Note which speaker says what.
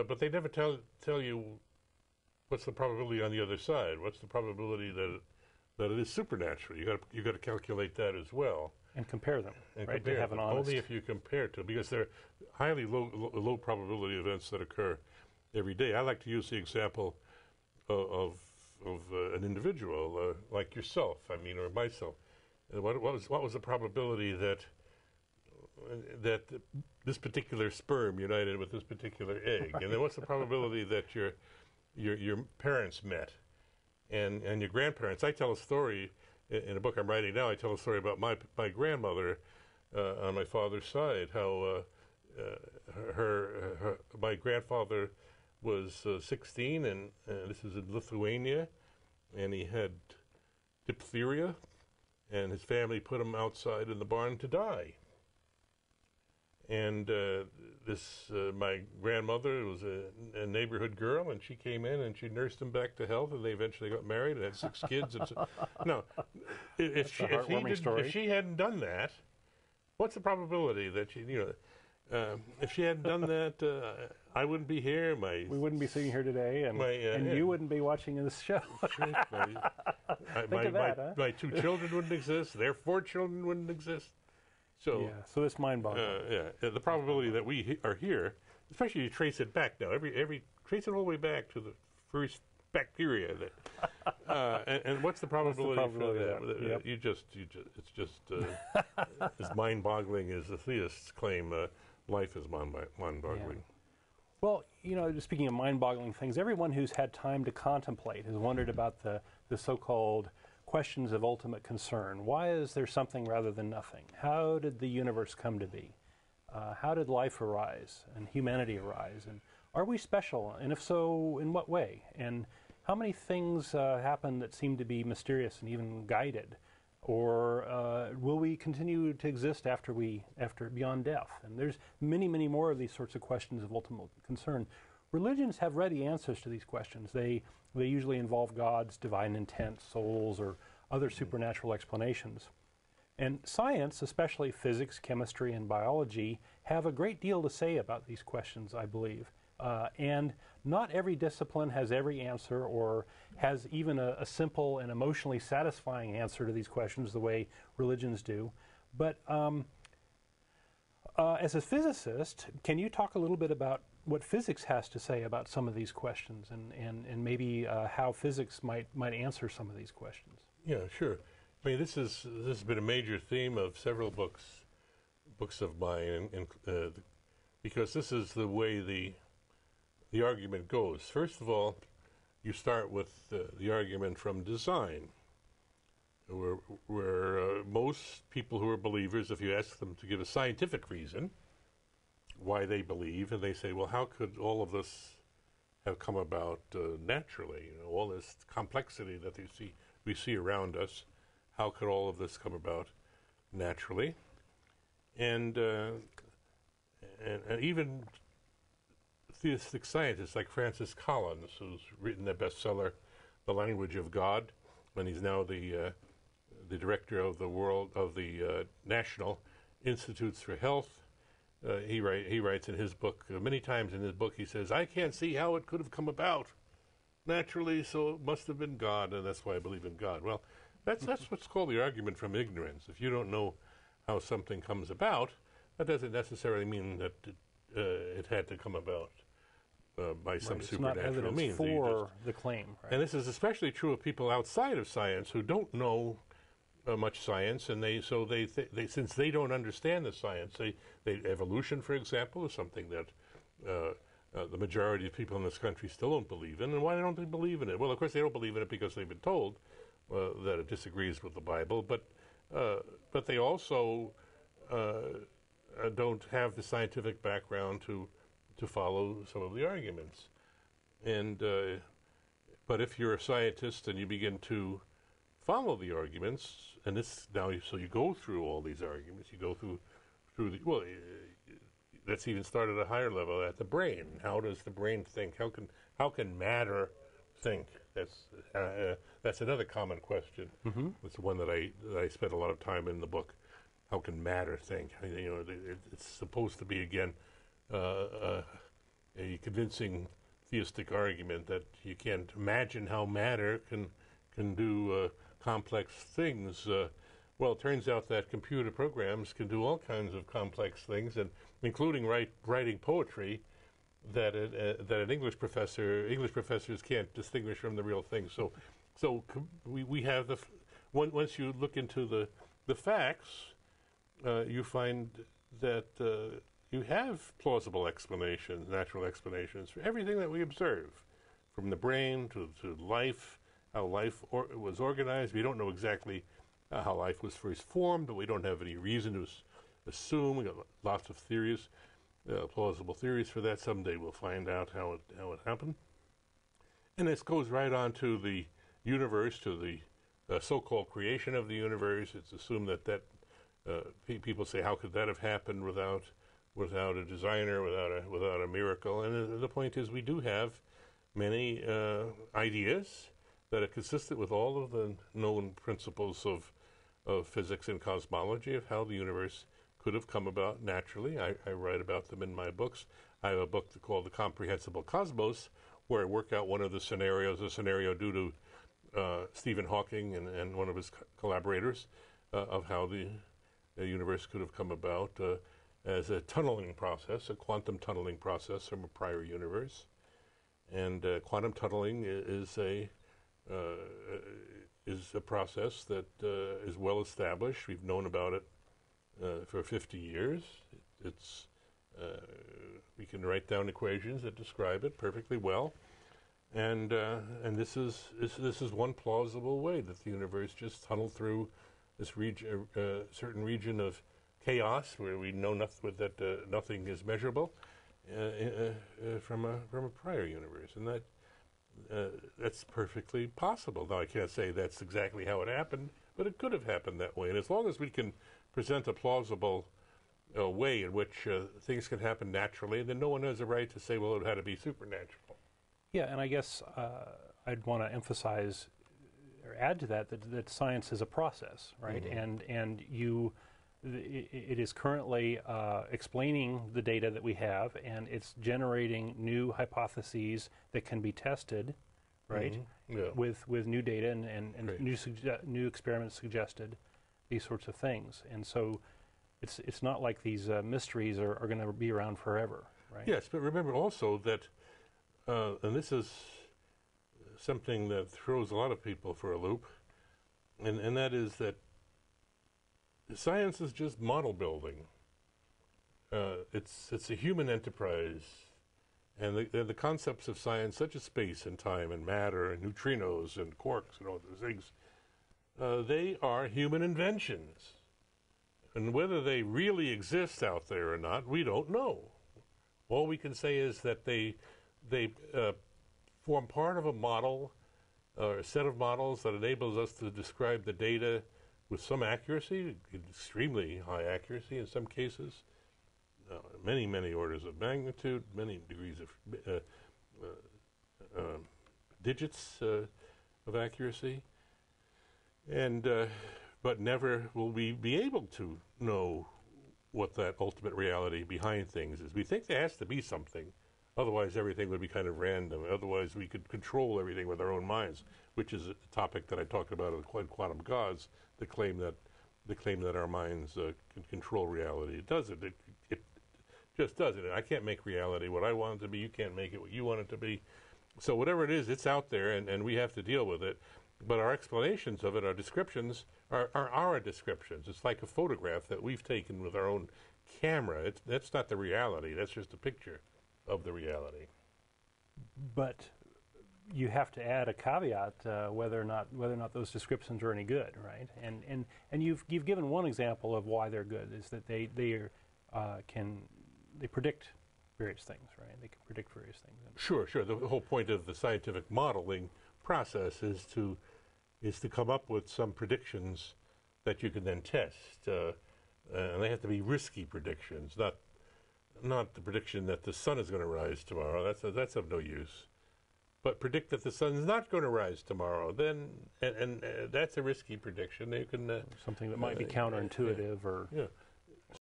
Speaker 1: But they never tell you what's the probability on the other side. What's the probability that it is supernatural? You got to calculate that as well.
Speaker 2: And compare them,
Speaker 1: And
Speaker 2: right?
Speaker 1: compare
Speaker 2: To have an honest.
Speaker 1: only if you compare to, because they're highly low probability events that occur every day. I like to use the example of an individual like yourself, or myself. What was the probability that this particular sperm united with this particular egg, right. And then what's the probability that your parents met, and your grandparents? I tell a story in a book I'm writing now. I tell a story about my grandmother on my father's side. How my grandfather was 16, and this is in Lithuania, and he had diphtheria, and his family put him outside in the barn to die. And my grandmother was a neighborhood girl, and she came in and she nursed him back to health, and they eventually got married and had 6 kids. And so, no, if she hadn't done that, what's the probability that if she hadn't done that, I wouldn't be here. We
Speaker 2: wouldn't be sitting here today, and you wouldn't be watching this show.
Speaker 1: My 2 children wouldn't exist. Their 4 children wouldn't exist. So
Speaker 2: it's mind-boggling.
Speaker 1: The probability that we are here, especially you trace it back now. Trace it all the way back to the first bacteria. And what's the probability, for that?
Speaker 2: Yep.
Speaker 1: It's just as mind-boggling as the theists claim life is mind-boggling.
Speaker 2: Yeah. Well, speaking of mind-boggling things, everyone who's had time to contemplate has wondered about the so-called questions of ultimate concern. Why is there something rather than nothing? How did the universe come to be? How did life arise and humanity arise? And are we special? And if so, in what way? And how many things happen that seem to be mysterious and even guided? Or will we continue to exist after beyond death? And there's many, many more of these sorts of questions of ultimate concern. Religions have ready answers to these questions. They usually involve God's divine intent, souls, or other supernatural explanations. And science, especially physics, chemistry, and biology, have a great deal to say about these questions, I believe. And not every discipline has every answer or has even a simple and emotionally satisfying answer to these questions the way religions do. But as a physicist, can you talk a little bit about what physics has to say about some of these questions and maybe how physics might answer some of these questions?
Speaker 1: Yeah, sure. I mean, this has been a major theme of several books of mine, because this is the way the argument goes. First of all, you start with the argument from design, where most people who are believers, if you ask them to give a scientific reason why they believe, and they say, well, how could all of this have come about naturally? All this complexity that we see around us, how could all of this come about naturally? And even theistic scientists like Francis Collins, who's written the bestseller "The Language of God," when he's now the director of the National Institutes for Health. He writes in his book, many times in his book, he says, I can't see how it could have come about naturally, so it must have been God, and that's why I believe in God. Well, that's what's called the argument from ignorance. If you don't know how something comes about, that doesn't necessarily mean that it had to come about by some supernatural means.
Speaker 2: It's not evidence for the claim. Right?
Speaker 1: And this is especially true of people outside of science who don't know much science, and since they don't understand the science, evolution, for example, is something that the majority of people in this country still don't believe in. And why don't they believe in it? Well, of course, they don't believe in it because they've been told that it disagrees with the Bible, but they also don't have the scientific background to follow some of the arguments. And but if you're a scientist and you begin to follow the arguments, and so you go through all these arguments, you go through let's even start at a higher level, at the brain. How does the brain think? How can matter think? That's another common question. Mm-hmm. It's one that I spent a lot of time in the book. How can matter think? It's supposed to be, again, you convincing theistic argument that you can't imagine how matter can do complex things. Well, it turns out that computer programs can do all kinds of complex things, and including writing poetry that an English professors can't distinguish from the real thing. So we have once you look into the facts, you find that you have plausible explanations, natural explanations for everything that we observe, from the brain to life, how life was organized. We don't know exactly how life was first formed, but we don't have any reason to assume. We got lots of theories, plausible theories for that. Someday we'll find out how it happened. And this goes right on to the universe, to the so-called creation of the universe. It's assumed that people say, how could that have happened without a designer, without a miracle? And the point is, we do have many ideas that are consistent with all of the known principles of physics and cosmology, of how the universe could have come about naturally. I write about them in my books. I have a book called The Comprehensible Cosmos, where I work out one of the scenarios, a scenario due to Stephen Hawking and one of his collaborators, of how the universe could have come about as a tunneling process, a quantum tunneling process from a prior universe. And quantum tunneling is a process that is well established. We've known about it for 50 years. We can write down equations that describe it perfectly well, and this is one plausible way that the universe just tunneled through this certain region of chaos where we know nothing is measurable from a prior universe, and that's perfectly possible. Now, I can't say that's exactly how it happened, but it could have happened that way. And as long as we can present a plausible way in which things can happen naturally, then no one has a right to say, well, it had to be supernatural.
Speaker 2: Yeah, and I guess I'd want to emphasize or add to that science is a process, right? Mm-hmm. And it is currently explaining the data that we have, and it's generating new hypotheses that can be tested, right? Mm-hmm. Yeah. With new data and new experiments suggested, these sorts of things. And so it's not like these mysteries are going to be around forever, right?
Speaker 1: Yes, but remember also that, and this is something that throws a lot of people for a loop, and that is that science is just model building. It's a human enterprise, and the concepts of science, such as space and time and matter and neutrinos and quarks and all those things, they are human inventions. And whether they really exist out there or not, we don't know. All we can say is that they form part of a model, or a set of models that enables us to describe the data with some accuracy, extremely high accuracy in some cases, many, many orders of magnitude, many degrees of digits of accuracy, and but never will we be able to know what that ultimate reality behind things is. We think there has to be something, otherwise everything would be kind of random. Otherwise we could control everything with our own minds, which is a topic that I talked about in Quantum Gods, the claim that our minds can control reality. It doesn't. It just doesn't. I can't make reality what I want it to be. You can't make it what you want it to be. So whatever it is, it's out there, and we have to deal with it. But our explanations of it, our descriptions, are our descriptions. It's like a photograph that we've taken with our own camera. That's not the reality. That's just a picture of the reality.
Speaker 2: But you have to add a caveat whether or not those descriptions are any good, right? And you've given one example of why they're good, is that they predict various things, right? They can predict various things.
Speaker 1: Sure. The whole point of the scientific modeling process is to come up with some predictions that you can then test, and they have to be risky predictions, not the prediction that the sun is going to rise tomorrow. That's of no use. But predict that the sun is not going to rise tomorrow, then and that's a risky prediction. You can
Speaker 2: something that might be counterintuitive, or